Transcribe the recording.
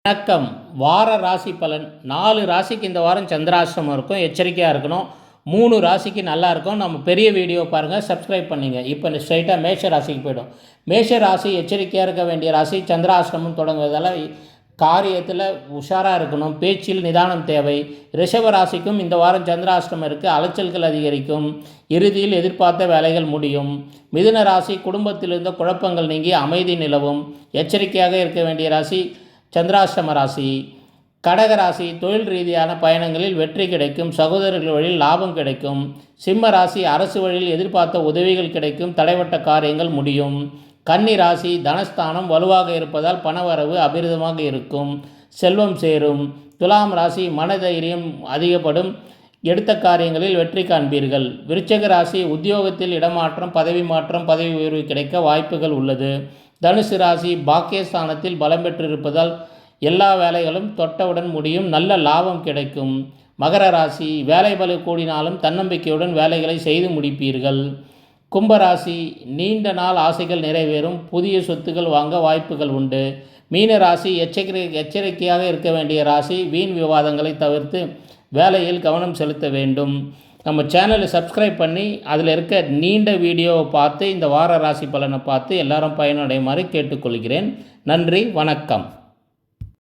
வணக்கம். வார ராசி பலன். 4 ராசிக்கு இந்த வாரம் சந்திராஷ்டமம் இருக்கும். எச்சரிக்கையாக இருக்கணும். 3 ராசிக்கு நல்லா இருக்கும். நம்ம பெரிய வீடியோ பாருங்கள், சப்ஸ்கிரைப் பண்ணிங்க. இப்போ ஸ்ட்ரைட்டாக மேஷ ராசிக்கு போய்டும். மேஷ ராசி எச்சரிக்கையாக இருக்க வேண்டிய ராசி. சந்திராஷ்டமம் தொடங்குவதால் காரியத்தில் உஷாராக இருக்கணும். பேச்சில் நிதானம் தேவை. ரிஷப ராசிக்கும் இந்த வாரம் சந்திராஷ்டமம் இருக்குது. அலைச்சல்கள் அதிகரிக்கும். இறுதியில் எதிர்பார்த்த வேலைகள் முடியும். மிதுன ராசி குடும்பத்தில் இருந்த குழப்பங்கள் நீங்கி அமைதி நிலவும். எச்சரிக்கையாக இருக்க வேண்டிய ராசி சந்திராஷ்டம ராசி. கடக ராசி தொழில் ரீதியான பயணங்களில் வெற்றி கிடைக்கும். சகோதரர்கள் வழியில் லாபம் கிடைக்கும். சிம்ம ராசி அரசு வழியில் எதிர்பார்த்த உதவிகள் கிடைக்கும். தடைப்பட்ட காரியங்கள் முடியும். கன்னி ராசி தனஸ்தானம் வலுவாக இருப்பதால் பணவரவு அபிரிதமாக இருக்கும். செல்வம் சேரும். துலாம் ராசி மனதைரியம் அதிகப்படும். எடுத்த காரியங்களில் வெற்றி காண்பீர்கள். விருச்சிக ராசி உத்தியோகத்தில் இடமாற்றம், பதவி மாற்றம், பதவி உயர்வு கிடைக்க வாய்ப்புகள் உள்ளது. தனுசு ராசி பாக்கியஸ்தானத்தில் பலம் பெற்றிருப்பதால் எல்லா வேலைகளும் தொட்டவுடன் முடியும். நல்ல லாபம் கிடைக்கும். மகர ராசி வேலை பளு கூடினாலும் தன்னம்பிக்கையுடன் வேலைகளை செய்து முடிப்பீர்கள். கும்பராசி நீண்ட நாள் ஆசைகள் நிறைவேறும். புதிய சொத்துக்கள் வாங்க வாய்ப்புகள் உண்டு. மீன ராசி எச்சரிக்கையாக இருக்க வேண்டிய ராசி. வீண் விவாதங்களை தவிர்த்து வேலையில் கவனம் செலுத்த வேண்டும். நம்ம சேனலை சப்ஸ்கிரைப் பண்ணி அதில் இருக்க நீண்ட வீடியோவை பார்த்து இந்த வார ராசி பலனை பார்த்து எல்லாரும் பயனடையுமாறு கேட்டுக்கொள்கிறேன். நன்றி, வணக்கம்.